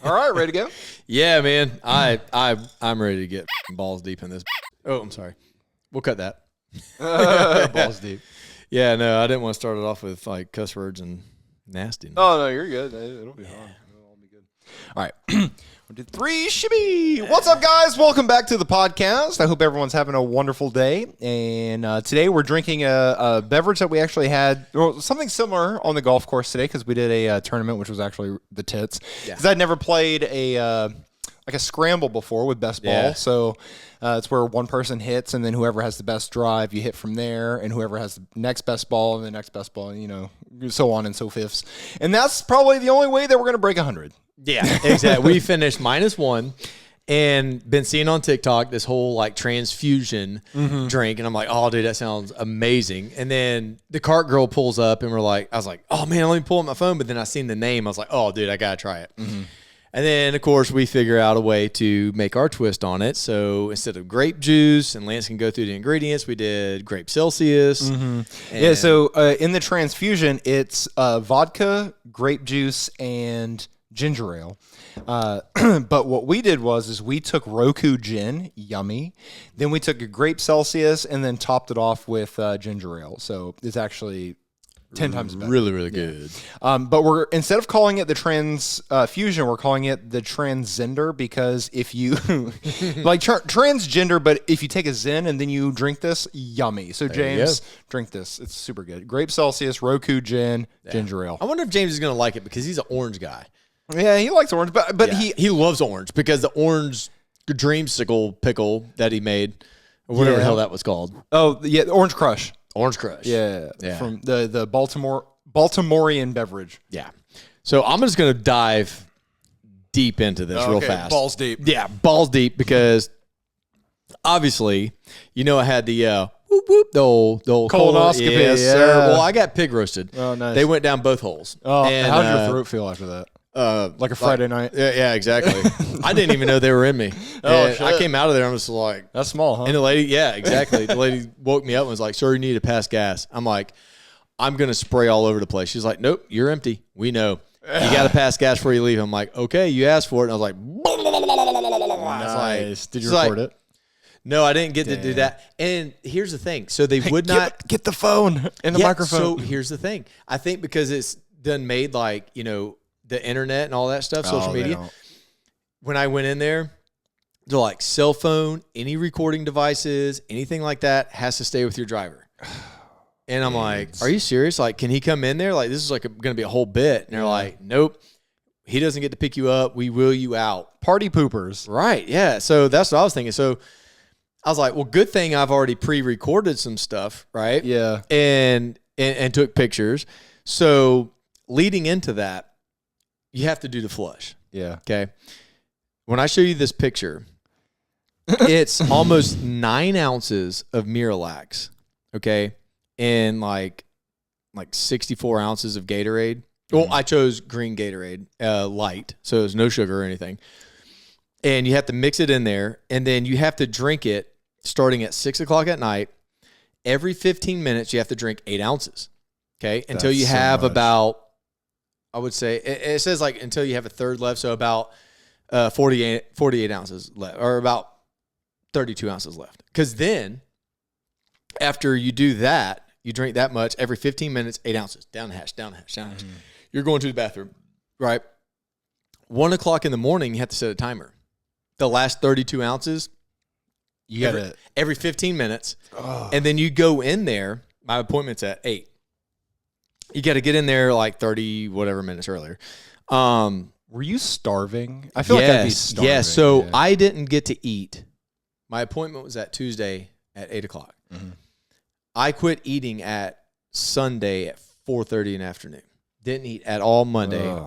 All right, ready to go? Yeah, man. I'm ready to get balls deep in this. Oh, I'm sorry. We'll cut that. Balls deep. Yeah, no, I didn't want to start it off with like cuss words and nastiness. Oh, no, you're good. It'll be fine. It'll all be good. All right. 1, 2, 3, shimmy. What's up, guys? Welcome back to the podcast. I hope everyone's having a wonderful day. And today we're drinking a beverage that we actually had, well, something similar on the golf course today because we did a tournament, which was actually the tits. Because I'd never played a scramble before with best ball. Yeah. So it's where one person hits, and then whoever has the best drive, you hit from there, and whoever has the next best ball and the next best ball, you know, so on and so fifths. And that's probably the only way that we're going to break 100. Yeah, exactly. We finished -1 and been seeing on TikTok this whole like transfusion drink. And I'm like, oh, dude, that sounds amazing. And then the cart girl pulls up and I was like, oh, man, let me pull up my phone. But then I seen the name. I was like, oh, dude, I got to try it. And then, of course, we figure out a way to make our twist on it. So instead of grape juice, and Lance can go through the ingredients, we did Grape Celcius. Yeah, so in the transfusion, it's vodka, grape juice, and ginger ale. But what we did was we took Roku Gin, yummy. Then we took a Grape Celcius and then topped it off with ginger ale. So it's actually 10 times better. Really, really good. But we're instead of calling it the transfusion, we're calling it the TransZYNder because if you like transgender, but if you take a Zen and then you drink this, yummy. So James, drink this. It's super good. Grape Celsius, Roku Gin, ginger ale. I wonder if James is going to like it because he's an orange guy. Yeah, he likes orange, but he loves orange because the orange dreamsicle pickle that he made, or whatever the hell that was called. Oh, yeah, Orange Crush. Orange Crush. Yeah. From the Baltimorean beverage. Yeah. So I'm just going to dive deep into this real fast. Balls deep. Yeah, balls deep because obviously, you know, I had the whoop whoop, the old Colonoscopy. Yes, sir. Well, I got pig roasted. Oh, nice. They went down both holes. Oh, and, how did your throat feel after that? Like a Friday night? Yeah, exactly. I didn't even know they were in me. Oh, shit. I came out of there and I was like... That's small, huh? And the lady, yeah, exactly. The lady woke me up and was like, sir, you need to pass gas. I'm like, I'm going to spray all over the place. She's like, nope, you're empty. We know. You got to pass gas before you leave. I'm like, okay, you asked for it. And I was like... Nice. Did you record it? No, I didn't get to do that. And here's the thing. So they would not... Get the phone and the microphone. So here's the thing. I think because it's done made like, you know... the internet and all that stuff, social media. When I went in there, they're like cell phone, any recording devices, anything like that has to stay with your driver. And I'm like, are you serious? Like, can he come in there? Like, this is like going to be a whole bit. And they're like, nope, he doesn't get to pick you up. We wheel you out. Party poopers. Right. Yeah. So that's what I was thinking. So I was like, well, good thing I've already pre-recorded some stuff. Right. Yeah. And took pictures. So leading into that, you have to do the flush. Yeah. Okay. When I show you this picture, it's almost 9 ounces of Miralax. Okay. And like 64 ounces of Gatorade. Well, I chose green Gatorade, light. So there's no sugar or anything. And you have to mix it in there. And then you have to drink it starting at 6 o'clock at night. Every 15 minutes, you have to drink 8 ounces. Okay. Until you have about, I would say, it says like until you have a third left, so about 48 ounces left, or about 32 ounces left. Because then, after you do that, you drink that much, every 15 minutes, 8 ounces. Down the hatch, down the hatch, down the hatch. You're going to the bathroom, right? 1 o'clock in the morning, you have to set a timer. The last 32 ounces, you got it every 15 minutes. And then you go in there, my appointment's at 8. You got to get in there like 30 whatever minutes earlier. Were you starving? I feel like I'd be starving. Yeah, so I didn't get to eat. My appointment was at Tuesday at 8 o'clock. I quit eating at Sunday at 4:30 in the afternoon. Didn't eat at all Monday.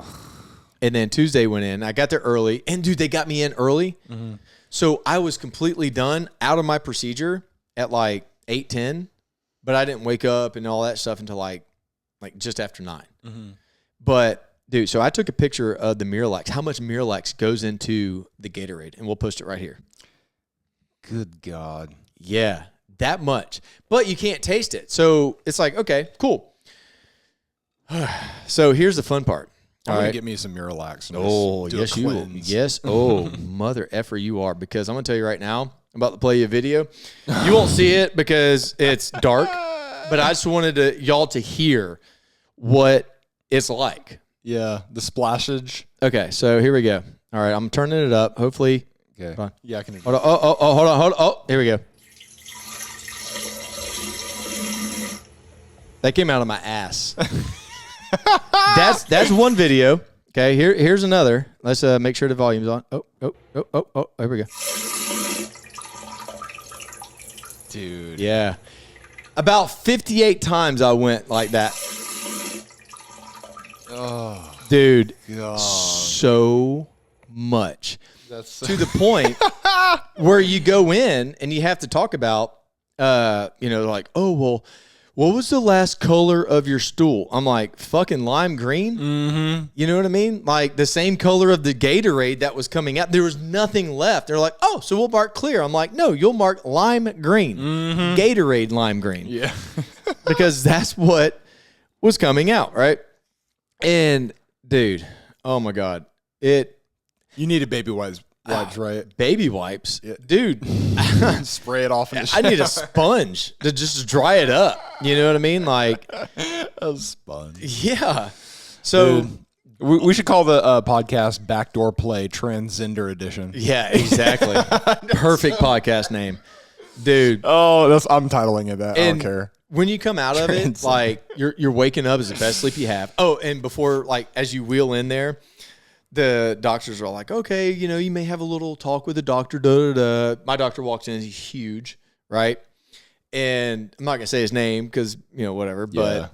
And then Tuesday went in. I got there early. And, dude, they got me in early. So I was completely done out of my procedure at like 8:10. But I didn't wake up and all that stuff until like just after 9. But dude, so I took a picture of the Miralax, how much Miralax goes into the Gatorade, and we'll post it right here. Good God. Yeah, that much. But you can't taste it. So it's like, okay, cool. So here's the fun part. I'm going to get me some Miralax. Oh, yes, you will. Yes. Oh, mother effer you are. Because I'm going to tell you right now, I'm about to play you a video. You won't see it because it's dark, but I just wanted y'all to hear what it's like. Yeah, the splashage. Okay, so here we go. All right, I'm turning it up. Hopefully. Okay. Hold on. Yeah, I can. Hold on. Hold on. Oh, here we go. That came out of my ass. That's one video. Okay, here's another. Let's make sure the volume's on. Oh, here we go. Dude. Yeah. About 58 times I went like that. Oh, dude. God. So much. That's to the point where you go in and you have to talk about, like, oh, well, what was the last color of your stool? I'm like, fucking lime green. Mm-hmm. You know what I mean? Like the same color of the Gatorade that was coming out. There was nothing left. They're like, oh, so we'll mark clear. I'm like, no, you'll mark lime green. Mm-hmm. Gatorade lime green. Yeah. Because that's what was coming out, right? And, dude, oh, my God. You needed baby wipes, right? Baby wipes? Yeah. Dude. Spray it off in the I need a sponge to just dry it up. You know what I mean? Like a sponge. Yeah. So we should call the podcast Backdoor Play TransZYNder edition. Yeah, exactly. Perfect podcast name. Dude. Oh, I'm titling it that. I don't care. When you come out of it, like you're waking up is the best sleep you have. Oh, and before, like, as you wheel in there, the doctors are like, okay, you may have a little talk with the doctor. My doctor walks in, he's huge, right? And I'm not gonna say his name because whatever, but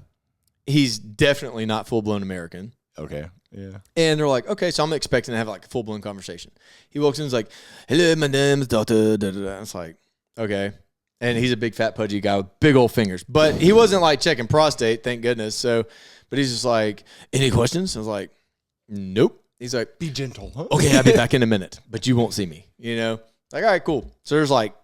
he's definitely not full blown American. Okay, yeah. And they're like, okay, so I'm expecting to have like a full blown conversation. He walks in, and is like, hello, my name is Doctor. It's like, okay. And he's a big fat pudgy guy with big old fingers. But he wasn't like checking prostate, thank goodness. So, but he's just like, any questions? I was like, nope. He's like, be gentle. Huh? Okay, I'll be back in a minute, but you won't see me. Like, all right, cool. So there's like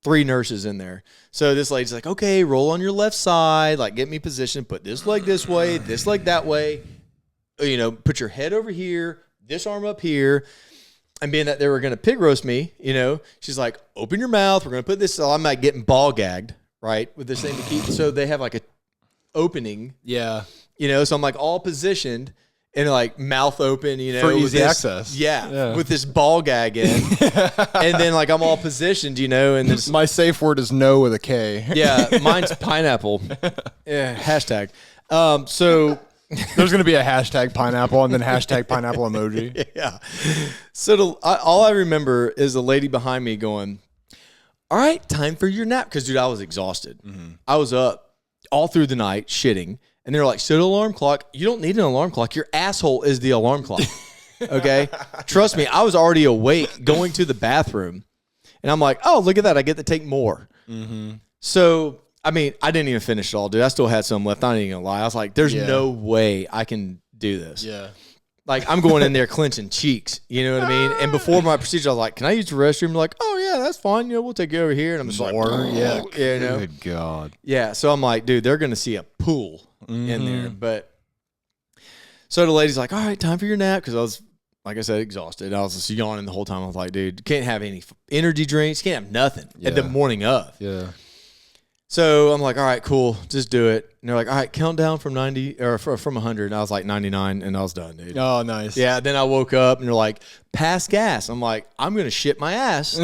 3 nurses in there. So this lady's like, okay, roll on your left side, like get me positioned, put this leg this way, this leg that way. Put your head over here, this arm up here. And being that they were going to pig roast me, she's like, open your mouth. We're going to put this. So I'm like getting ball gagged, right, with this thing to keep. So they have like a opening. Yeah. So I'm like all positioned and like mouth open, for easy access. Yeah, with this ball gag in. And then like I'm all positioned, and this. My safe word is no with a K. Yeah, mine's pineapple. Yeah, hashtag. So. There's going to be a hashtag pineapple and then hashtag pineapple emoji. Yeah. So all I remember is the lady behind me going, all right, time for your nap. Because, dude, I was exhausted. Mm-hmm. I was up all through the night shitting. And they're like, set an alarm clock. You don't need an alarm clock. Your asshole is the alarm clock. Okay? Trust me, I was already awake going to the bathroom. And I'm like, oh, look at that. I get to take more. Mm-hmm. So... I mean, I didn't even finish it all, dude. I still had some left. I'm not even going to lie. I was like, there's no way I can do this. Yeah. Like, I'm going in there clenching cheeks. You know what I mean? And before my procedure, I was like, can I use the restroom? They're like, oh, yeah, that's fine. We'll take you over here. And I'm just like, yeah. Good God. Yeah. So I'm like, dude, they're going to see a pool in there. But so the lady's like, all right, time for your nap. Because I was, like I said, exhausted. I was just yawning the whole time. I was like, dude, can't have any energy drinks. Can't have nothing at the morning of. Yeah. So I'm like, all right, cool, just do it. And they're like, all right, count down from 90 or from 100. And I was like 99, and I was done, dude. Oh, nice. Yeah. Then I woke up, and they're like, pass gas. I'm like, I'm gonna shit my ass.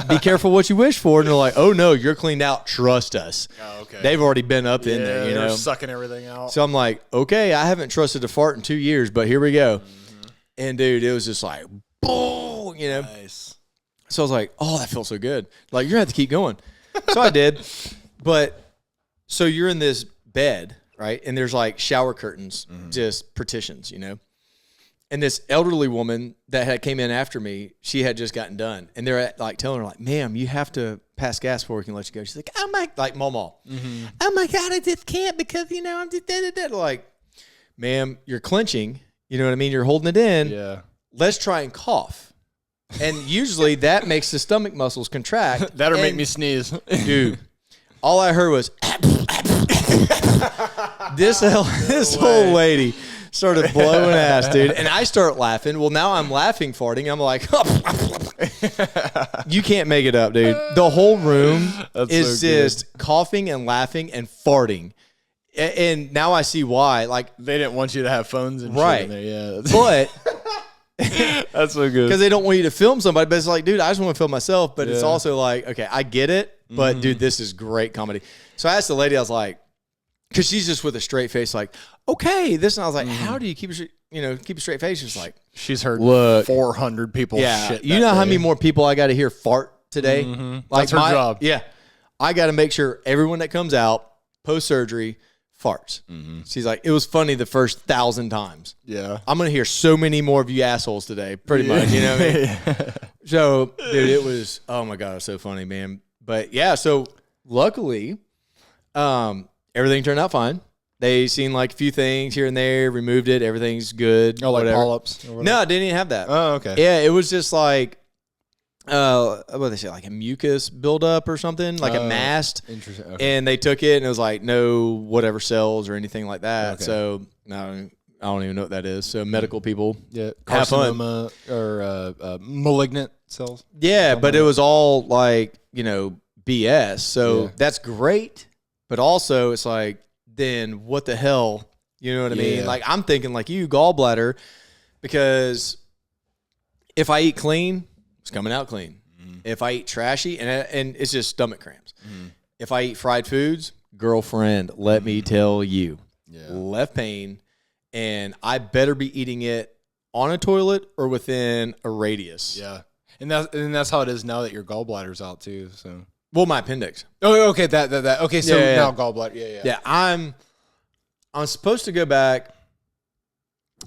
Be careful what you wish for. And they're like, oh no, you're cleaned out. Trust us. Oh, okay. They've already been up in there, they're sucking everything out. So I'm like, okay, I haven't trusted a fart in 2 years, but here we go. Mm-hmm. And dude, it was just like, boom, Nice. So I was like, oh, that feels so good. Like, you're gonna have to keep going. So I did. But so you're in this bed, right? And there's like shower curtains, just partitions, And this elderly woman that came in after me, she had just gotten done. And they're like telling her, like, ma'am, you have to pass gas before we can let you go. She's like, oh my, like mama. Mm-hmm. Oh my God, I just can't because, I'm just da-da-da. Like, ma'am, you're clenching. You know what I mean? You're holding it in. Yeah. Let's try and cough. And usually that makes the stomach muscles contract. That'll make me sneeze. Dude. All I heard was this whole lady started blowing ass, dude. And I start laughing. Well, now I'm laughing, farting. I'm like, you can't make it up, dude. The whole room is just coughing and laughing and farting. And now I see why. Like, they didn't want you to have phones and right. shit in there. Yeah. But that's so good. Because they don't want you to film somebody, but it's like, dude, I just want to film myself. But it's also like, okay, I get it, but dude, this is great comedy. So I asked the lady, I was like, because she's just with a straight face, like, okay, this, and I was like, how do you keep a straight face? She's like, she's heard look, 400 people. Yeah, shit you know how many more people I got to hear fart today? Like that's her job. Yeah, I got to make sure everyone that comes out post surgery farts. She's like, it was funny the first 1,000 times. Yeah, I'm gonna hear so many more of you assholes today, pretty much. You know what I mean? So, dude, it was, oh my god, it was so funny, man. But yeah, so luckily, everything turned out fine. They seen like a few things here and there, removed it, everything's good. Oh, like whatever. polyps? No, I didn't even have that. Oh, okay. Yeah, it was just like, what they say, like a mucus buildup or something, like a mast. Interesting. Okay. And they took it, and it was like no whatever cells or anything like that. Okay. So no, I don't even know what that is. So medical people, Yeah, have fun. carcinoma or malignant cells. Yeah, but it was all like, BS. So that's great. But also it's like, then what the hell? You know what I mean? Like, I'm thinking like you, gallbladder, because if I eat clean, it's coming out clean. If I eat trashy, and it's just stomach cramps. If I eat fried foods, girlfriend, let me tell you, left pain, and I better be eating it on a toilet or within a radius. Yeah, and that's how it is now that your gallbladder's out too. So, well, my appendix. Oh, okay, that. Okay, so Yeah. now gallbladder. Yeah. Yeah, I'm supposed to go back.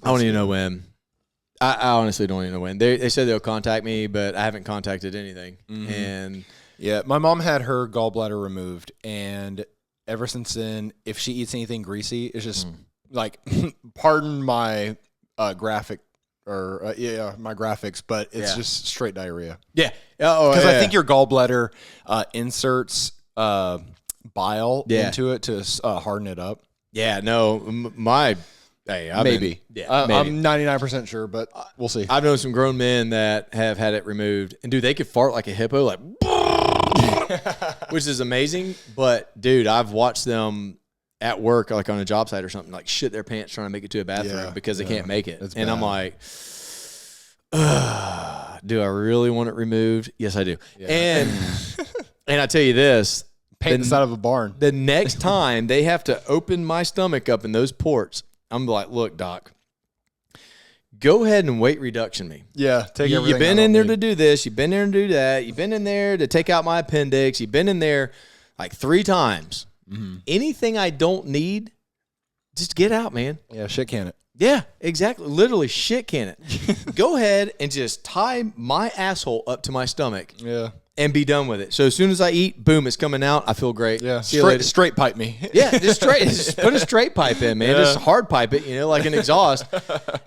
I don't even know when. I honestly don't even know when. They said they'll contact me, but I haven't contacted anything. And yeah, my mom had her gallbladder removed, and ever since then, if she eats anything greasy, it's just like, pardon my graphic or my graphics, but it's just straight diarrhea. Yeah, because I think your gallbladder inserts bile into it to harden it up. Yeah, no, my. Hey, maybe. Maybe. I'm 99% sure, but we'll see. I've known some grown men that have had it removed, and dude, they could fart like a hippo, like, which is amazing. But dude, I've watched them at work, like on a job site or something, like shit their pants trying to make it to a bathroom because they can't make it. And I'm like, do I really want it removed? Yes, I do. Yeah. And I tell you this. Paint the side of a barn. The next time they have to open my stomach up in those ports, I'm like, look, doc, go ahead and weight reduction me. Yeah, take everything. You've been in there to do this. You've been there to do that. You've been in there to take out my appendix. You've been in there like 3 times. Anything I don't need, just get out, man. Yeah, shit can it. Yeah, exactly. Literally, shit can it. Go ahead and just tie my asshole up to my stomach. Yeah. And be done with it. So as soon as I eat, boom, it's coming out. I feel great. Yeah, See you later. Straight pipe me. Yeah, just put a straight pipe in, man. Just hard pipe it, like an exhaust.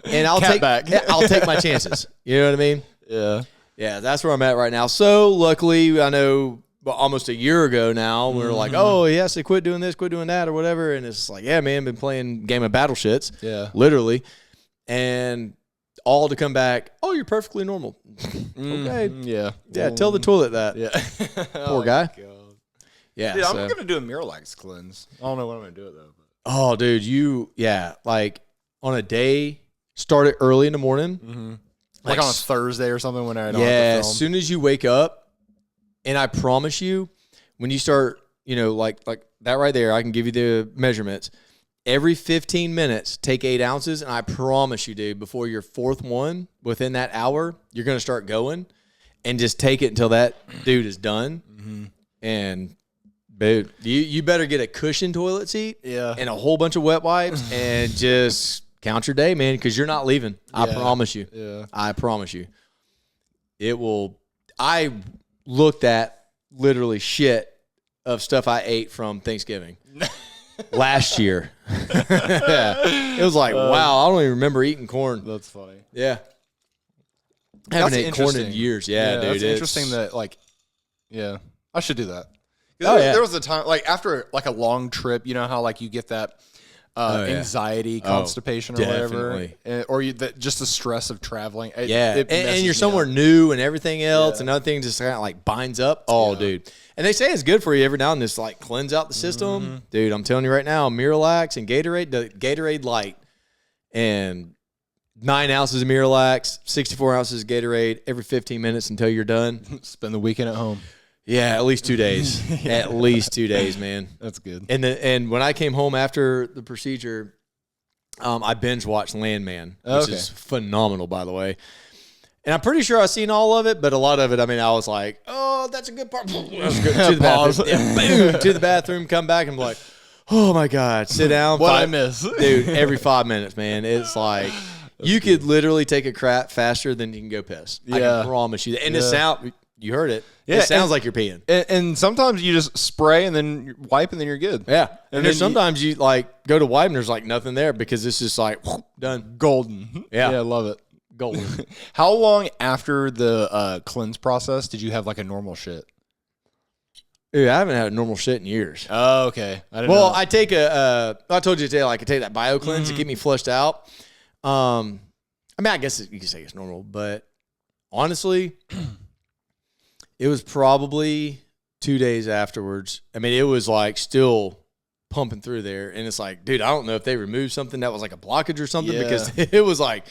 And I'll take my chances. You know what I mean? Yeah. Yeah, that's where I'm at right now. So luckily, I know almost a year ago now, we were like, oh, yes, they quit doing this, quit doing that, or whatever. And it's like, yeah, man, been playing game of battle shits. Yeah. Literally. And all to come back, oh, you're perfectly normal. Okay. Yeah. Yeah, tell the toilet that. Yeah. Poor guy. God. Yeah. Dude, I'm going to do a Miralax cleanse. I don't know when I'm going to do it, though. But. Oh, dude, like on a day, start it early in the morning. Like on a Thursday or something when I don't have to film. As soon as you wake up, and I promise you, when you start, like that right there, I can give you the measurements. Every 15 minutes, take 8 ounces, and I promise you, dude, before your 4th one, within that hour, you're going to start going, and just take it until that dude is done. And, dude, you better get a cushion toilet seat and a whole bunch of wet wipes, and just count your day, man, because you're not leaving. I promise you. Yeah. I promise you. It will. I looked at literally shit of stuff I ate from Thanksgiving. Last year. It was like, wow, I don't even remember eating corn. That's funny. Yeah. I haven't ate corn in years. Yeah, dude. It's interesting that, I should do that. Oh, yeah. There was a time, after, a long trip, you know how, you get that anxiety, constipation, or whatever, or just the stress of traveling. And you're somewhere new and everything else. Another thing just kind of like binds up. Oh, dude. And they say it's good for you every now and then, just like cleanse out the system. Dude, I'm telling you right now, Miralax and Gatorade, the Gatorade Light, and 9 ounces of Miralax, 64 ounces of Gatorade every 15 minutes until you're done. Spend the weekend at home. Yeah, at least 2 days. At least 2 days, man. That's good. And when I came home after the procedure, I binge watched Landman, which is phenomenal, by the way. And I'm pretty sure I've seen all of it, but a lot of it, I mean, I was like, oh, that's a good part. Let's go to the bathroom. Boom, to the bathroom, come back, and I'm like, oh, my God, sit down. What I miss? Dude, every 5 minutes, man. It's like you could literally take a crap faster than you can go piss. I can promise you that. And it sound, you heard it. Yeah, it sounds like you're peeing. And sometimes you just spray and then wipe and then you're good. Yeah. And there's sometimes you like go to wipe and there's like nothing there because it's just like done. Golden. Yeah. Yeah, I love it. Golden. How long after the cleanse process did you have like a normal shit? Dude, I haven't had a normal shit in years. Oh, okay. I didn't know. I take I told you today, like I take that bio cleanse to get me flushed out. I mean, I guess you could say it's normal, but honestly, it was probably 2 days afterwards. I mean, it was like still pumping through there. And it's like, dude, I don't know if they removed something that was like a blockage or something because it was like,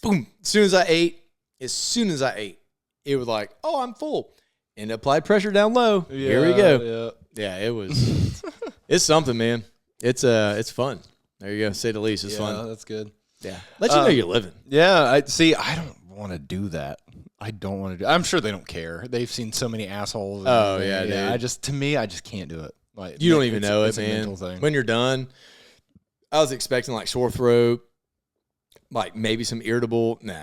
boom. As soon as I ate, it was like, oh, I'm full. And applied pressure down low. Yeah, here we go. Yeah, it was, it's something, man. It's fun. There you go. Say the least. It's fun. That's good. Yeah. Let you know you're living. Yeah. I don't want to do that. I don't want to do. I'm sure they don't care. They've seen so many assholes. Oh yeah, dude. To me, I just can't do it. Like you don't even know it, man. When you're done, I was expecting like sore throat, like maybe some irritable. Nah,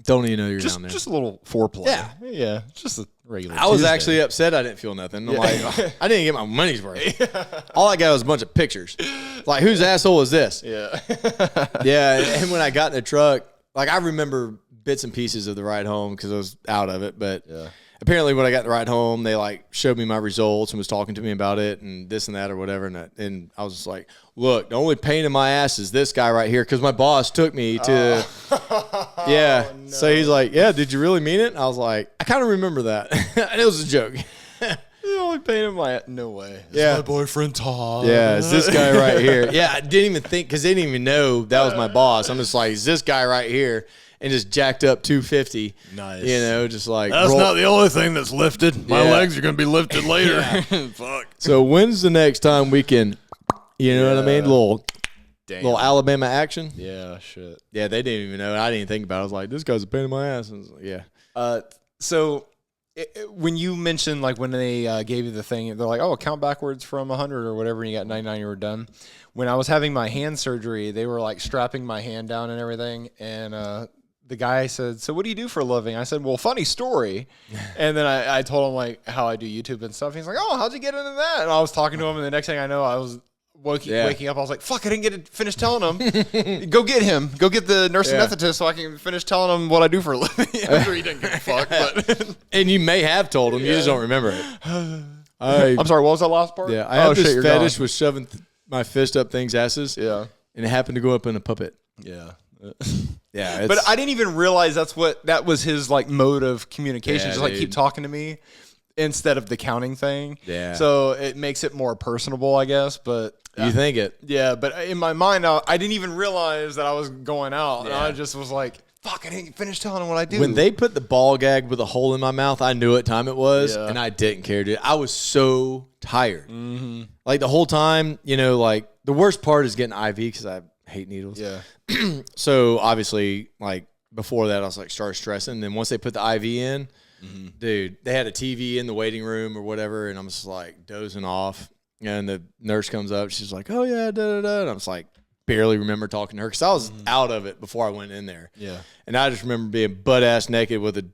don't even know you're down there. Just a little foreplay. Yeah. Just a regular. I was actually upset. I didn't feel nothing. I'm like, I didn't get my money's worth. All I got was a bunch of pictures. Like, whose asshole is this? Yeah. Yeah. And when I got in the truck, like I remember bits and pieces of the ride home because I was out of it. But apparently when I got the ride home, they like showed me my results and was talking to me about it and this and that or whatever. And I was just like, look, the only pain in my ass is this guy right here because my boss took me to, No. So he's like, yeah, did you really mean it? And I was like, I kind of remember that. And it was a joke. The only pain in my ass. No way. It's my boyfriend Todd. Yeah, it's this guy right here. Yeah, I didn't even think because they didn't even know that was my boss. I'm just like, it's this guy right here. And just jacked up 250. Nice. You know, just like. That's not the only thing that's lifted. My legs are going to be lifted later. Fuck. So when's the next time we can, you know what I mean? Little Alabama action. Yeah, shit. Yeah, they didn't even know. I didn't think about it. I was like, this guy's a pain in my ass. And like, yeah. So when you mentioned, like, when they gave you the thing, they're like, oh, count backwards from 100 or whatever, and you got 99, you were done. When I was having my hand surgery, they were, like, strapping my hand down and everything, and the guy said, so what do you do for a living? I said, well, funny story. And then I told him, like, how I do YouTube and stuff. He's like, oh, how'd you get into that? And I was talking to him, and the next thing I know, I was waking up. I was like, fuck, I didn't get to finish telling him. Go get him. Go get the nurse anesthetist so I can finish telling him what I do for a living. I'm sure he didn't give a fuck. But and you may have told him. You just don't remember it. I'm sorry, what was that last part? Yeah, I have this fetish with shoving my fist up things' asses. Yeah. And it happened to go up in a puppet. Yeah. Yeah, but I didn't even realize that was his like mode of communication. Just like keep talking to me instead of the counting thing. Yeah. So it makes it more personable, I guess. But you think it? Yeah. But in my mind, I didn't even realize that I was going out, and I just was like, "Fuck! I didn't finish telling him what I do." When they put the ball gag with a hole in my mouth, I knew what time it was, and I didn't care, dude. I was so tired. Like the whole time, you know, like the worst part is getting IV because I hate needles. Yeah. So obviously, like before that, I was like started stressing. And then once they put the IV in, dude, they had a TV in the waiting room or whatever, and I'm just like dozing off. And the nurse comes up, she's like, "Oh yeah, da da da." And I was like, barely remember talking to her because I was out of it before I went in there. Yeah. And I just remember being butt ass naked with a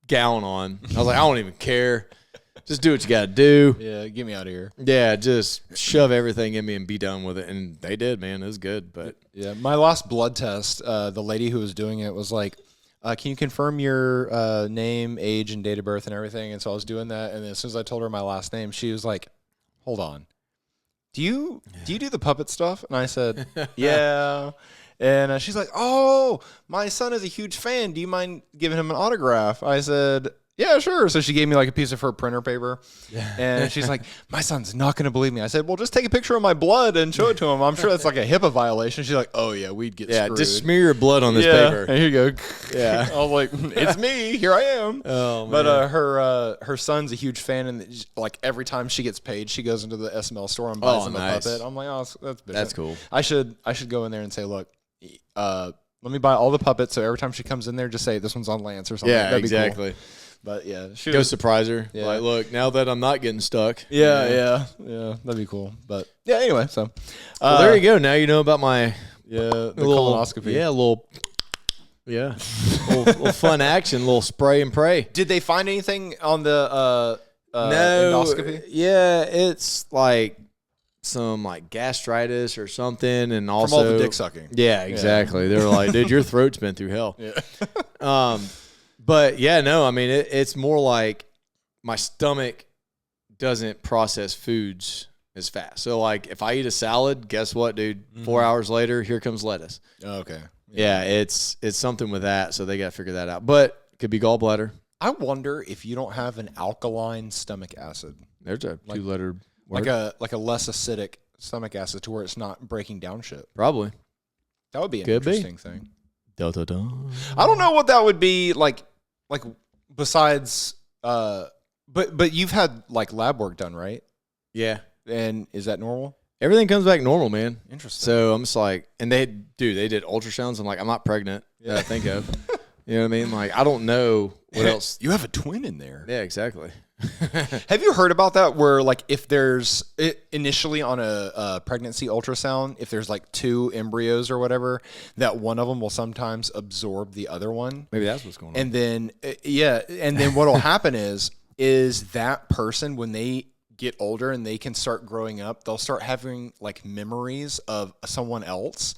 gown on. I was like, I don't even care. Just do what you got to do. Yeah, get me out of here. Yeah, just shove everything in me and be done with it. And they did, man. It was good. But yeah, my last blood test, the lady who was doing it was like, can you confirm your name, age, and date of birth and everything? And so I was doing that. And as soon as I told her my last name, she was like, hold on. do you do the puppet stuff? And I said, yeah. And she's like, oh, my son is a huge fan. Do you mind giving him an autograph? I said, yeah, sure. So she gave me like a piece of her printer paper. And she's like, my son's not going to believe me. I said, well, just take a picture of my blood and show it to him. I'm sure that's like a HIPAA violation. She's like, oh, yeah, we'd get screwed. Just smear your blood on this paper. And here you go. Yeah. I was like, it's me. Here I am. Oh, man. But her son's a huge fan. And like every time she gets paid, she goes into the SML store and buys him a puppet. I'm like, oh, that's cool. I should go in there and say, look, let me buy all the puppets. So every time she comes in there, just say this one's on Lance or something. Yeah, That'd be exactly. Cool. But yeah, go surprise her. Yeah. Like, look, now that I'm not getting stuck. Yeah, that'd be cool. But yeah, anyway, so well, there you go. Now you know about my the colonoscopy. Yeah, little fun action, little spray and pray. Did they find anything on the no endoscopy? Yeah, it's like some like gastritis or something, and also from all the dick sucking. Yeah, exactly. They were like, dude, your throat's been through hell. Yeah. But yeah, no, I mean, it's more like my stomach doesn't process foods as fast. So like if I eat a salad, guess what, dude? 4 hours later, here comes lettuce. Oh, okay. Yeah, it's something with that. So they got to figure that out. But it could be gallbladder. I wonder if you don't have an alkaline stomach acid. There's a 2-letter word. Like a less acidic stomach acid to where it's not breaking down shit. Probably. That would be an interesting thing. Da, da, da. I don't know what that would be like besides but you've had like lab work done, right? Yeah. And is that normal? Everything comes back normal, man. Interesting. So I'm just like, and they did ultrasounds. I'm like, I'm not pregnant that I think of. You know what I mean? Like, I don't know what else. You have a twin in there. Yeah, exactly. Have you heard about that where like if there's initially on a pregnancy ultrasound, if there's like 2 embryos or whatever, that one of them will sometimes absorb the other one? Maybe that's what's going on. And then and then what'll happen is that person, when they get older and they can start growing up, they'll start having like memories of someone else.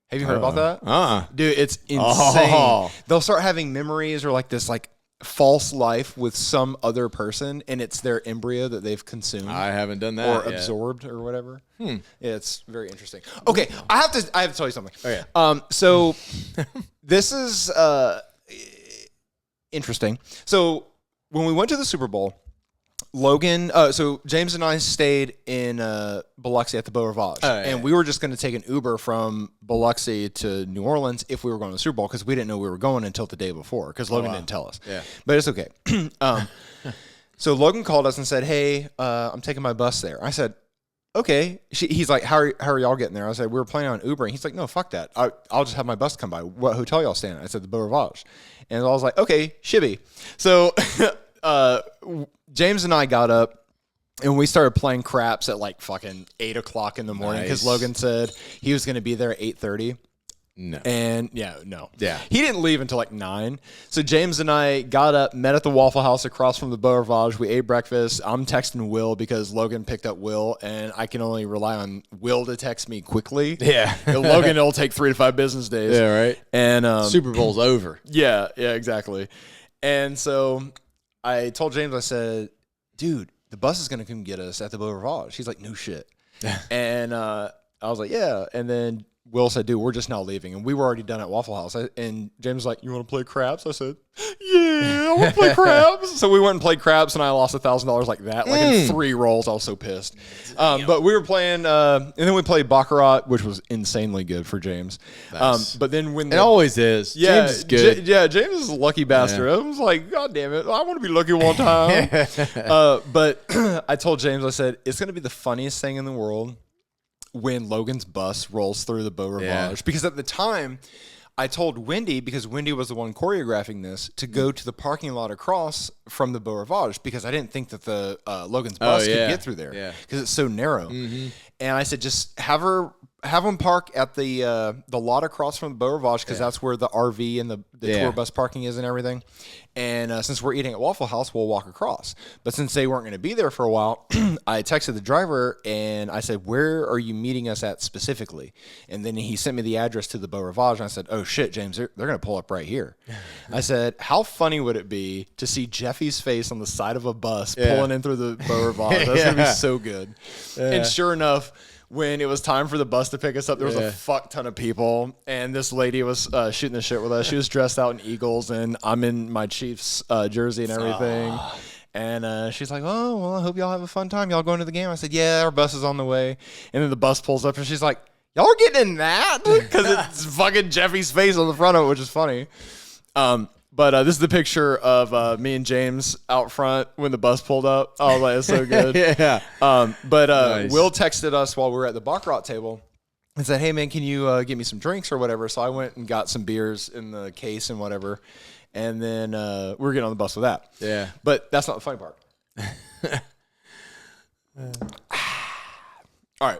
Have you heard about that? Dude, it's insane. They'll start having memories or like this like false life with some other person, and it's their embryo that they've consumed. I haven't done that or yet. Absorbed or whatever. Yeah, it's very interesting. Okay, I have to tell you something. Oh yeah. So this is interesting. So when we went to the Super Bowl, Logan, so James and I stayed in Biloxi at the Beau Rivage, and we were just going to take an Uber from Biloxi to New Orleans if we were going to the Super Bowl, because we didn't know we were going until the day before, because Logan didn't tell us. Yeah, but it's okay. So Logan called us and said, "Hey, I'm taking my bus there." I said, "Okay." He's like, "How are y'all getting there?" I said, "We were planning on Ubering." He's like, "No, fuck that. I'll just have my bus come by. What hotel y'all staying at?" I said, "The Beau Rivage." And I was like, "Okay, shibby." So James and I got up and we started playing craps at like fucking 8 o'clock in the morning, because Logan said he was going to be there at 8:30. No. And yeah. He didn't leave until like 9. So James and I got up, met at the Waffle House across from the Beau Rivage. We ate breakfast. I'm texting Will because Logan picked up Will, and I can only rely on Will to text me quickly. Yeah. Logan, it'll take 3 to 5 business days. Yeah, right. And Super Bowl's over. Yeah, exactly. And so I told James, I said, "Dude, the bus is going to come get us at the Beau Rivage." He's like, "No shit." And I was like, "Yeah." And then Will said, "Dude, we're just now leaving." And we were already done at Waffle House. And James was like, "You want to play craps?" I said, "Yeah, I want to play craps." So we went and played craps, and I lost $1,000 like that. Like in 3 rolls. I was so pissed. But we were playing, and then we played Baccarat, which was insanely good for James. Nice. But then when it always is. Yeah, James is good. James is a lucky bastard. I was like, God damn it, I want to be lucky one time. But I told James, I said, it's going to be the funniest thing in the world when Logan's bus rolls through the Beau Rivage. Because at the time, I told Wendy, because Wendy was the one choreographing this, to go to the parking lot across from the Beau Rivage, because I didn't think that the Logan's bus could get through there, because it's so narrow. And I said, just have her have them park at the lot across from the Beau Rivage because that's where the RV and the tour bus parking is and everything. And since we're eating at Waffle House, we'll walk across. But since they weren't going to be there for a while, I texted the driver and I said, where are you meeting us at specifically? And then he sent me the address to the Beau Rivage. And I said, oh, shit, James, they're going to pull up right here. I said, how funny would it be to see Jeffy's face on the side of a bus pulling in through the Beau Rivage? That's going to be so good. And sure enough, when it was time for the bus to pick us up, there was a fuck ton of people, and this lady was shooting the shit with us. She was dressed out in Eagles, and I'm in my Chiefs jersey and everything. And she's like, oh, well, I hope y'all have a fun time. Y'all going to the game? I said, yeah, our bus is on the way. And then the bus pulls up, and she's like, y'all are getting in that? Because it's fucking Jeffy's face on the front of it, which is funny. But this is the picture of me and James out front when the bus pulled up. Oh, that is so good. Nice. Will texted us while we were at the Baccarat table and said, hey, man, can you get me some drinks or whatever? So I went and got some beers in the case and whatever. And then we were getting on the bus with that. Yeah. But that's not the funny part. All right.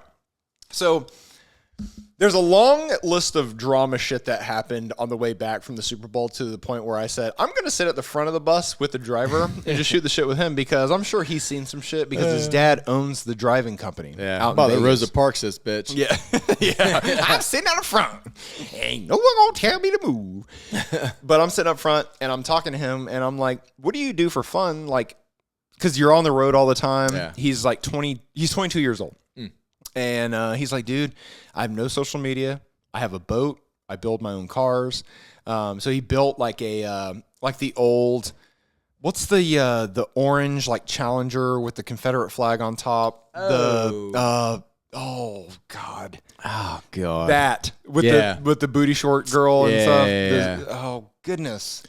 So there's a long list of drama shit that happened on the way back from the Super Bowl to the point where I said, I'm going to sit at the front of the bus with the driver and just shoot the shit with him because I'm sure he's seen some shit because his dad owns the driving company. Yeah. Out about the Rosa Parks, this bitch. Yeah. Yeah. I'm sitting out the front. Ain't no one going to tell me to move. But I'm sitting up front and I'm talking to him and I'm like, what do you do for fun? Like, because you're on the road all the time. Yeah. He's like 22 years old. And he's like, dude, I have no social media. I have a boat. I build my own cars. So he built like a like the old, what's the orange like Challenger with the Confederate flag on top? Oh. Oh God. That with the booty short girl and stuff. Yeah. Oh goodness.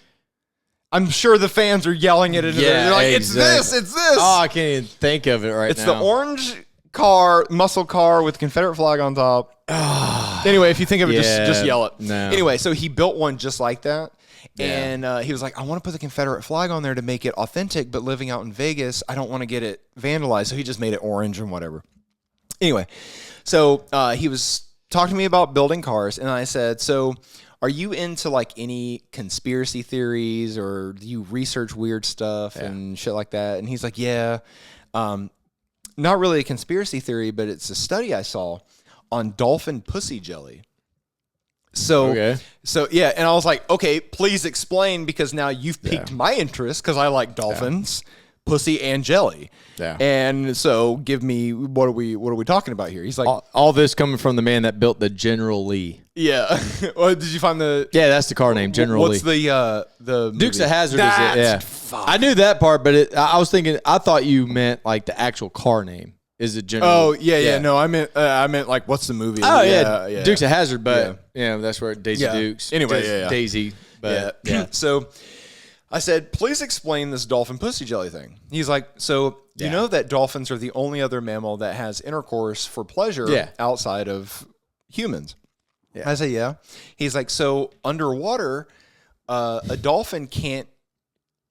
I'm sure the fans are yelling it into there. They're like, exactly. It's this. Oh, I can't even think of it now. It's the orange muscle car with Confederate flag on top. Anyway, if you think of it, just yell it. No. Anyway, so he built one just like that. And he was like, I want to put the Confederate flag on there to make it authentic, but living out in Vegas, I don't want to get it vandalized. So he just made it orange and whatever. Anyway, so he was talking to me about building cars. And I said, so are you into like any conspiracy theories or do you research weird stuff and shit like that? And he's like, yeah. Not really a conspiracy theory, but it's a study I saw on dolphin pussy jelly. So yeah, and I was like, okay, please explain because now you've piqued my interest because I like dolphins, pussy, and jelly. Yeah. And so give me what are we talking about here? He's like, all this coming from the man that built the General Lee. Yeah. Well, did you find the? Yeah, that's the car name, General Lee. What's the Dukes of Hazzard? Is it? Yeah. Fuck. I knew that part, but I was thinking. I thought you meant like the actual car name. Is it General? Oh yeah. No, I meant like what's the movie? Oh yeah. Dukes of Hazzard, but that's where Daisy Dukes. Anyway, Daisy. But yeah. So I said, please explain this dolphin pussy jelly thing. He's like, so you know that dolphins are the only other mammal that has intercourse for pleasure outside of humans. Yeah. I say, yeah. He's like, so underwater, a dolphin can't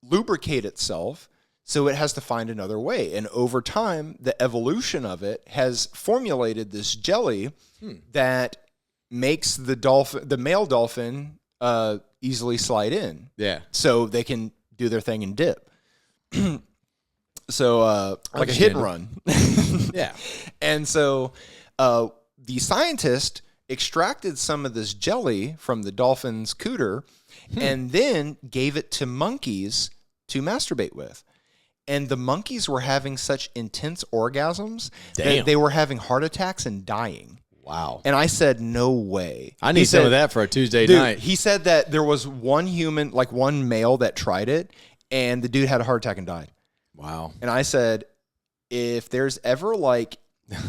lubricate itself, so it has to find another way. And over time, the evolution of it has formulated this jelly that makes the male dolphin easily slide in. Yeah. So they can do their thing and dip. So like a hit and run. Yeah. And so the scientist extracted some of this jelly from the dolphin's cooter and then gave it to monkeys to masturbate with. And the monkeys were having such intense orgasms that they were having heart attacks and dying. Wow. And I said, no way. I need some of that for a Tuesday night. He said that there was one human, like one male that tried it, and the dude had a heart attack and died. Wow. And I said, if there's ever like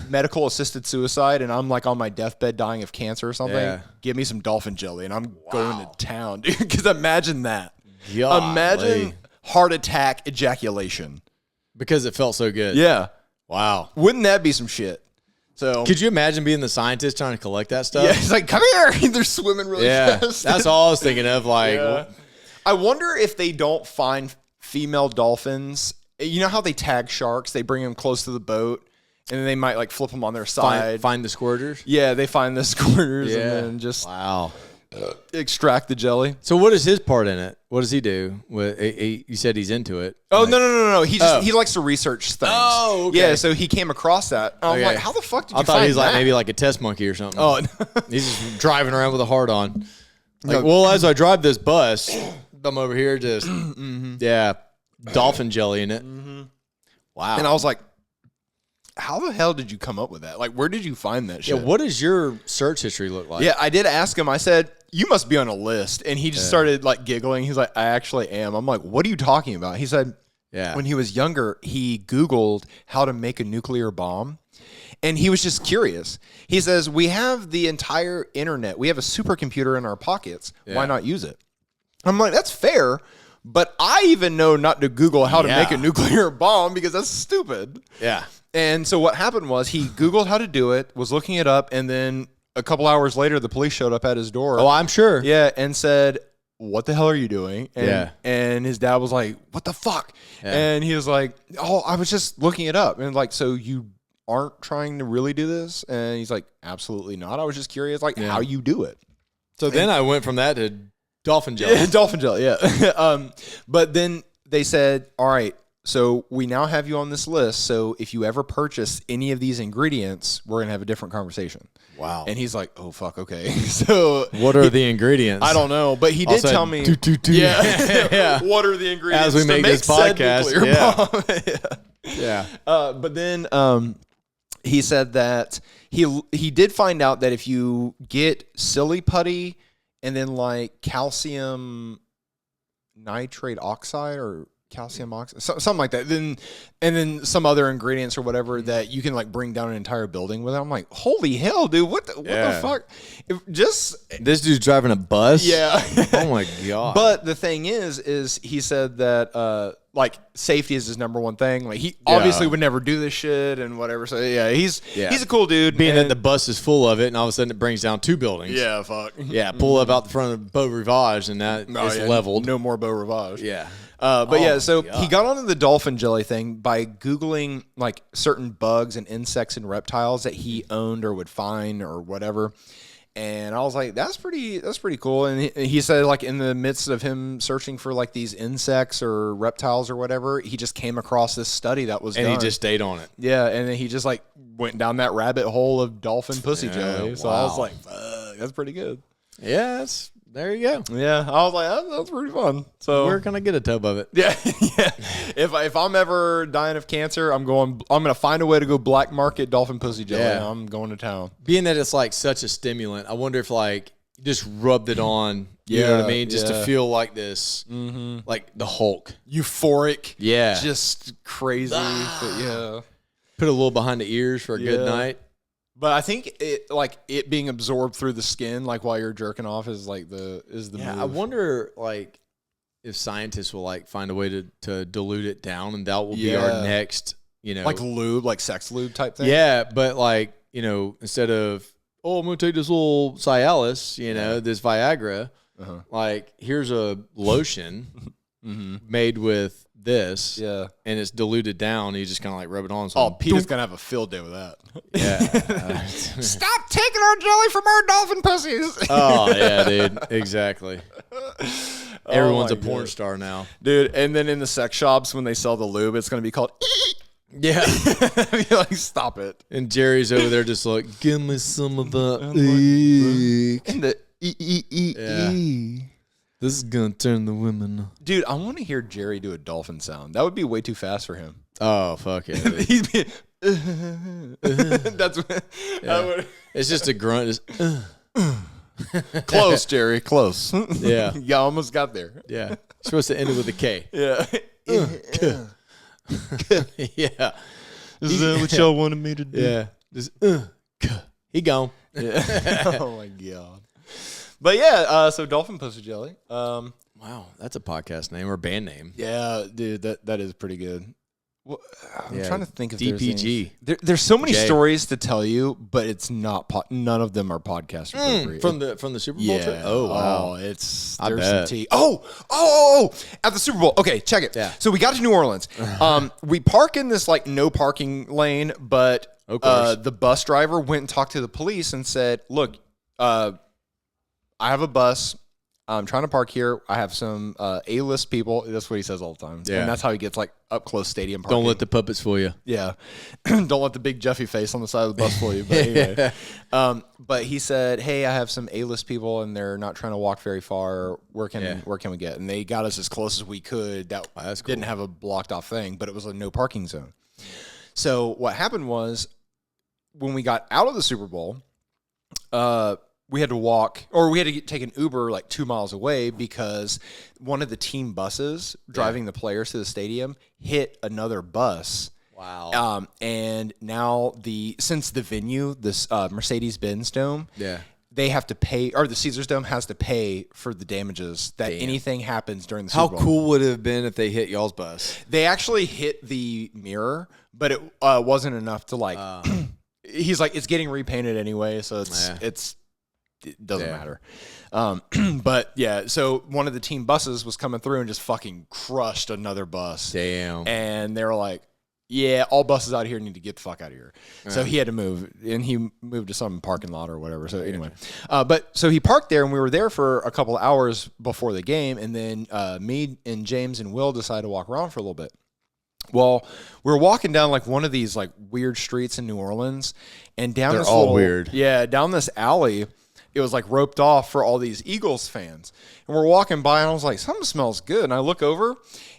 medical assisted suicide and I'm like on my deathbed dying of cancer or something, give me some dolphin jelly and I'm going to town, dude. Because imagine that. Golly. Imagine heart attack ejaculation. Because it felt so good. Yeah. Wow. Wouldn't that be some shit? So could you imagine being the scientist trying to collect that stuff? Yeah, he's like, come here. They're swimming really fast. That's all I was thinking of. Like, I wonder if they don't find female dolphins. You know how they tag sharks? They bring them close to the boat and then they might like flip them on their side. Find the squirters. Yeah, they find the squirters and then just extract the jelly. So what is his part in it? What does he do? You said he's into it. Oh, no. He likes to research things. Oh, okay. Yeah, so he came across that. I'm like, how the fuck did you find that? I thought he was like maybe like a test monkey or something. Oh, he's just driving around with a heart on. Like, well, as I drive this bus, I'm over here just, dolphin jelly in it. Mm-hmm. Wow. And I was like, how the hell did you come up with that? Like, where did you find that shit? Yeah, what does your search history look like? Yeah, I did ask him. I said, you must be on a list. And he just started, like, giggling. He's like, I actually am. I'm like, what are you talking about? He said, when he was younger, he Googled how to make a nuclear bomb. And he was just curious. He says, we have the entire internet. We have a supercomputer in our pockets. Yeah. Why not use it? I'm like, that's fair. But I even know not to Google how to make a nuclear bomb because that's stupid. Yeah. And so what happened was he Googled how to do it, was looking it up, and then a couple hours later, the police showed up at his door. Oh, I'm sure. Yeah, and said, what the hell are you doing? And his dad was like, what the fuck? Yeah. And he was like, oh, I was just looking it up. And like, so you aren't trying to really do this? And he's like, absolutely not. I was just curious, like, how you do it. So then I went from that to dolphin jelly. Yeah, dolphin jelly, yeah. But then they said, all right, so we now have you on this list. So if you ever purchase any of these ingredients, we're going to have a different conversation. Wow. And he's like, oh, fuck, okay. So what are the ingredients? I don't know. But he did tell me. Yeah. What are the ingredients as we make this podcast? Yeah. But then he said that he did find out that if you get silly putty and then like calcium nitrate oxide or calcium oxide, something like that. And then some other ingredients or whatever that you can like bring down an entire building with it. I'm like, holy hell, dude! What the fuck? This dude's driving a bus. Yeah. Oh my god. But the thing is he said that like safety is his number one thing. Like he obviously would never do this shit and whatever. So he's a cool dude. Being that the bus is full of it, and all of a sudden it brings down 2 buildings. Yeah, fuck. Yeah, pull up out the front of Beau Rivage, and that is leveled. No more Beau Rivage. Yeah. So he got onto the dolphin jelly thing by Googling like certain bugs and insects and reptiles that he owned or would find or whatever. And I was like, that's pretty cool. And he said like in the midst of him searching for like these insects or reptiles or whatever, he just came across this study that was done. And he just stayed on it. Yeah. And then he just like went down that rabbit hole of dolphin pussy jelly. So I was like, that's pretty good. Yeah, there you go. Yeah, I was like, that's pretty fun. So where can I get a tub of it? Yeah. If I'm ever dying of cancer, I'm gonna find a way to go black market dolphin pussy jelly. Yeah. I'm going to town. Being that it's like such a stimulant, I wonder if like you just rubbed it on. You know what I mean? Just to feel like this, like the Hulk, euphoric. Yeah, just crazy. But yeah, put a little behind the ears for a good night. But I think it being absorbed through the skin, like while you're jerking off, is like the move. I wonder like if scientists will like find a way to dilute it down, and that will be our next, like lube, like sex lube type thing. Yeah, but like instead of I'm gonna take this little Cialis, this Viagra, like here's a lotion made with this, and it's diluted down. You just kind of like rub it on. So Peter's gonna have a field day with that. Yeah. Stop taking our jelly from our dolphin pussies. Oh yeah, dude. Exactly. Everyone's a porn star now, dude. And then in the sex shops when they sell the lube, it's gonna be called. Yeah. You're like, stop it. And Jerry's over there just like, give me some of the. And the This is gonna turn the women. Dude, I want to hear Jerry do a dolphin sound. That would be way too fast for him. Oh fuck it! That's what. It's just a grunt. Close, Jerry. Close. Yeah, you almost got there. Yeah, you're supposed to end it with a K. Yeah. Yeah. Is that what y'all wanted me to do? Yeah. Just he gone. Yeah. Oh my god. But yeah, so dolphin pussy jelly. Wow, that's a podcast name or band name. Yeah, dude, that is pretty good. Well, I'm trying to think of DPG. There's so many stories to tell you, but it's not. None of them are podcast appropriate. From the Super Bowl trip? Oh wow, there's bet. some tea. Oh! At the Super Bowl. Okay, check it. Yeah. So we got to New Orleans. We park in this like no parking lane, but the bus driver went and talked to the police and said, "Look, I have a bus. I'm trying to park here. I have some A-list people." That's what he says all the time. Yeah. And that's how he gets like up close stadium parking. Don't let the puppets fool you. Yeah. Don't let the big Jeffy face on the side of the bus fool you. But anyway. But he said, "Hey, I have some A-list people and they're not trying to walk very far. Where can we get?" And they got us as close as we could. That didn't have a blocked off thing, but it was a no parking zone. So what happened was when we got out of the Super Bowl, we had to walk, or we had to take an Uber like 2 miles away because one of the team buses driving the players to the stadium hit another bus. Wow. And now since the venue, this Mercedes-Benz Dome, they have to pay, or the Caesars Dome has to pay for the damages that anything happens during the Super Bowl. How cool would it have been if they hit y'all's bus? They actually hit the mirror, but it wasn't enough to like. He's like, it's getting repainted anyway, so it doesn't matter. But yeah, so one of the team buses was coming through and just fucking crushed another bus. Damn. And they were like, "Yeah, all buses out here need to get the fuck out of here." So he had to move, and he moved to some parking lot or whatever. So anyway, so he parked there, and we were there for a couple of hours before the game, and then me and James and Will decided to walk around for a little bit. Well, we were walking down like one of these like weird streets in New Orleans, and down They're all weird. Yeah, down this alley. It was like roped off for all these Eagles fans. And we're walking by and I was like, something smells good. And I look over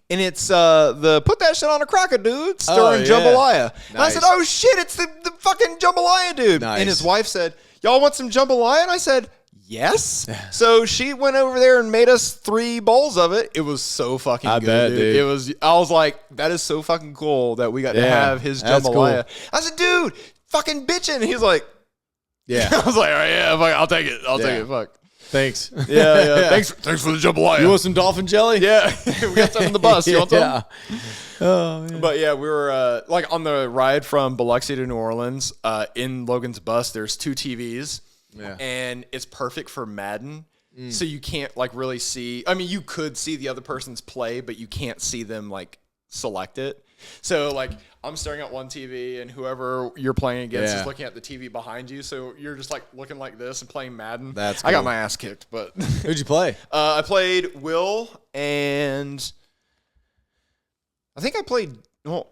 and it's the Put That Shit on a Cracker dude stirring jambalaya. Nice. And I said, "Oh shit, it's the fucking jambalaya dude." Nice. And his wife said, "Y'all want some jambalaya?" And I said, "Yes." So she went over there and made us 3 bowls of it. It was so fucking good, bet, dude. I was like, that is so fucking cool that we got to have his jambalaya. Cool. I said, "Dude, fucking bitchin'." And he's like, yeah. I was like, "All right, yeah, fuck, I'll take it. I'll take it. Fuck." Thanks. Yeah. Thanks for the jambalaya. You want some dolphin jelly? Yeah. We got some in the bus. You want some? Oh, man. But yeah, we were like on the ride from Biloxi to New Orleans. In Logan's bus, there's 2 TVs. Yeah. And it's perfect for Madden. So you can't like really see. I mean, you could see the other person's play, but you can't see them like select it. So like I'm staring at one TV and whoever you're playing against is looking at the TV behind you. So you're just like looking like this and playing Madden. That's cool. I got my ass kicked, but who'd you play? I played Will and I think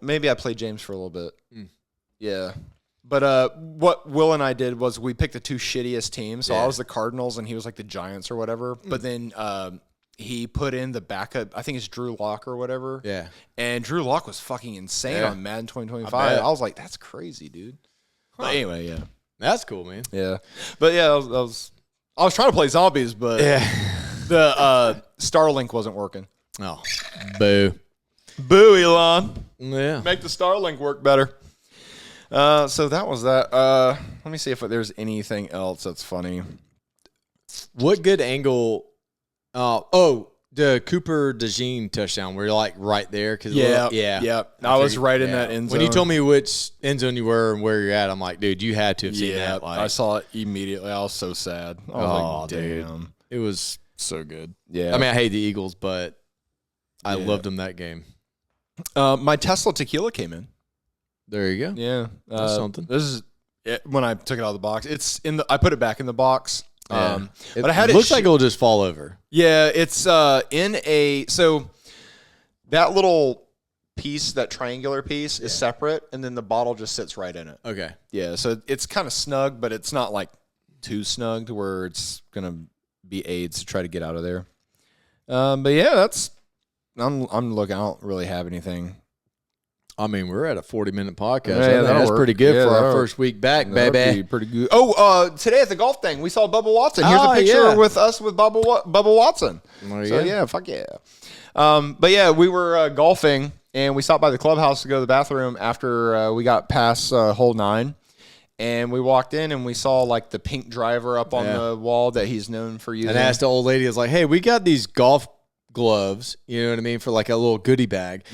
maybe I played James for a little bit. Yeah. But what Will and I did was we picked the 2 shittiest teams. So I was the Cardinals and he was like the Giants or whatever. But then he put in the backup. I think it's Drew Lock or whatever. Yeah. And Drew Lock was fucking insane on Madden 2025. I was like, that's crazy, dude. But anyway, yeah. That's cool, man. Yeah. But yeah, I was trying to play zombies, but the Starlink wasn't working. Oh. Boo. Boo, Elon. Yeah. Make the Starlink work better. So that was that. Let me see if there's anything else that's funny. What good angle? The Cooper DeJean touchdown. We're like right there. Yeah. I was right in that end zone. When you told me which end zone you were and where you're at, I'm like, dude, you had to have seen that. I saw it immediately. I was so sad. I was like, damn. Dude. It was so good. Yeah. I mean, I hate the Eagles, but I loved them that game. My Tesla tequila came in. There you go. Yeah. That's something. This is when I took it out of the box. I put it back in the box. Yeah. But I had it. Looks like it'll just fall over. Yeah, it's so that little piece, that triangular piece, is separate, and then the bottle just sits right in it. Okay. Yeah, so it's kind of snug, but it's not like too snug to where it's gonna be AIDS to try to get out of there. But yeah, I'm looking. I don't really have anything. I mean, we're at a 40-minute podcast. Yeah, that's pretty good for our first week back, baby. Pretty good. Oh, today at the golf thing, we saw Bubba Watson. Here's a picture with us with Bubba Watson. Yeah, fuck yeah. But yeah, we were golfing, and we stopped by the clubhouse to go to the bathroom after we got past hole 9. And we walked in, and we saw like the pink driver up on the wall that he's known for using. And I asked the old lady, I was like, hey, we got these golf gloves, you know what I mean, for like a little goodie bag.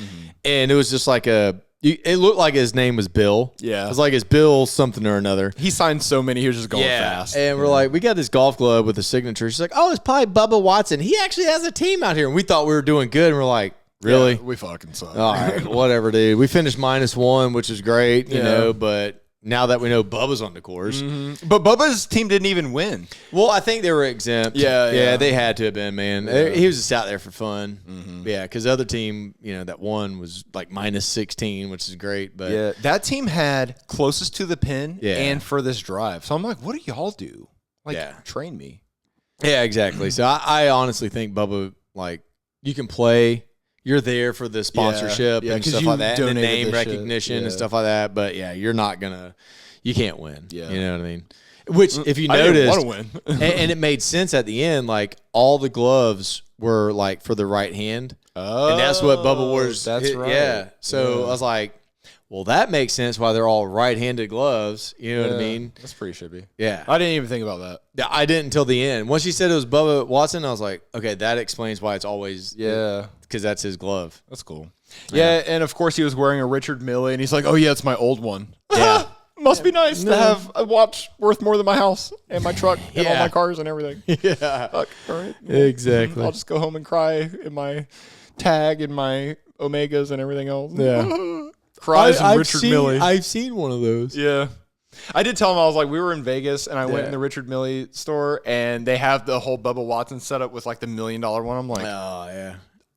And it was just like a It looked like his name was Bill. Yeah. It was like it's Bill something or another. He signed so many, he was just going fast. And we're like, we got this golf glove with a signature. She's like, oh, it's probably Bubba Watson. He actually has a team out here. And we thought we were doing good. And we're like, really? Yeah, we fucking suck. All right, whatever, dude. We finished -1, which is great, you know, but now that we know Bubba's on the course. Mm-hmm. But Bubba's team didn't even win. Well, I think they were exempt. Yeah. They had to have been, man. Yeah. He was just out there for fun. Mm-hmm. Yeah, because the other team, you know, that won was like -16, which is great. But Yeah, that team had closest to the pin Yeah. and furthest drive. So I'm like, what do y'all do? Like, Yeah. train me. Yeah, exactly. So I honestly think Bubba, like, you can play. You're there for the sponsorship Yeah, and 'cause stuff you like that, and the donated name this shit. recognition Yeah. and stuff like that. But yeah, you're not gonna, you can't win. Yeah. You know what I mean? Which, if you I didn't noticed, want to win. and it made sense at the end. Like all the gloves were like for the right hand, and that's what Bubba was. That's right. Yeah. So I was like, well, that makes sense why they're all right-handed gloves. You know what I mean? That's pretty shippy. Yeah. I didn't even think about that. Yeah, I didn't until the end. Once you said it was Bubba Watson, I was like, okay, that explains why it's always because that's his glove. That's cool. Yeah, and of course he was wearing a Richard Mille, and he's like, oh yeah, it's my old one. Yeah. Must be nice to have a watch worth more than my house and my truck and all Yeah. my cars and everything. Yeah. Fuck, all right. Exactly. I'll just go home and cry in my tag and my Omegas and everything else. Yeah. Cries in Richard Mille. I've seen one of those. Yeah. I did tell him, I was like, we were in Vegas and I went Yeah. in the Richard Mille store and they have the whole Bubba Watson setup with like the $1 million one. I'm like, Oh, yeah.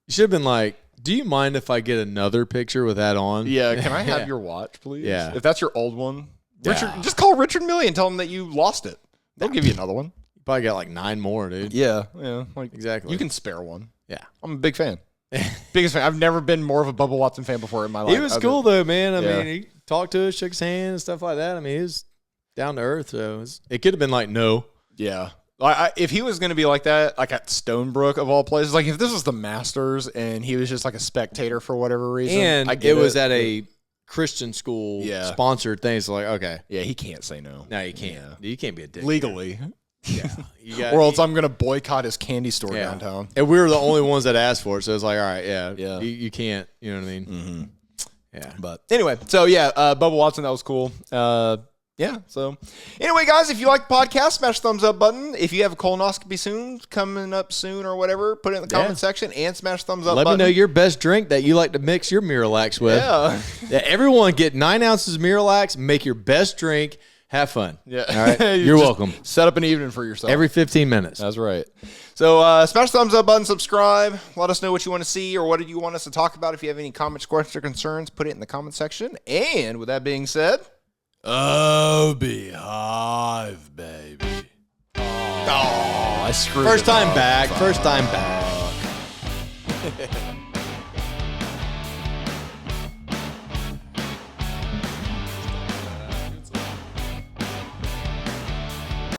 You should have been like, do you mind if I get another picture with that on? yeah, can I have your watch, please? Yeah. If that's your old one, Richard, Yeah. just call Richard Mille and tell him that you lost it. They'll give you another one. You probably got like 9 more, dude. Yeah. Like Exactly. you can spare one. Yeah. I'm a big fan. Biggest fan. I've never been more of a Bubba Watson fan before in my life. He was cool, though, man. I Yeah. mean, he talked to us, shook his hand, and stuff like that. I mean, he was down to earth. So it could have been like, no. Yeah. If he was going to be like that, like at Stonebrook of all places, like if this was the Masters and he was just like a spectator for whatever reason, And I get it was at a Christian school Yeah. sponsored thing. So like, okay. Yeah, he can't say no. No, you can't. Yeah. You can't be a dick. Legally. Yeah. You got, Or else I'm going to boycott his candy store Yeah. downtown. And we were the only ones that asked for it. So it's like, all right, yeah. Yeah. You can't. You know what I mean? Mm-hmm. Yeah. But anyway, so yeah, Bubba Watson, that was cool. Yeah, so anyway, guys, if you like the podcast, smash the thumbs up button. If you have a colonoscopy coming up soon or whatever, put it in the comment section and smash thumbs up Let button. me know your best drink that you like to mix your Miralax with. Yeah. Yeah, everyone get 9 ounces of Miralax, make your best drink, have fun. Yeah. All right. You You're just welcome. Set up an evening for yourself. Every 15 minutes. That's right. So smash the thumbs up button, subscribe. Let us know what you want to see or what you want us to talk about. If you have any comments, questions, or concerns, put it in the comment section. And with that being said, oh, beehive, baby. Oh, I screwed First it time up. back. First time back.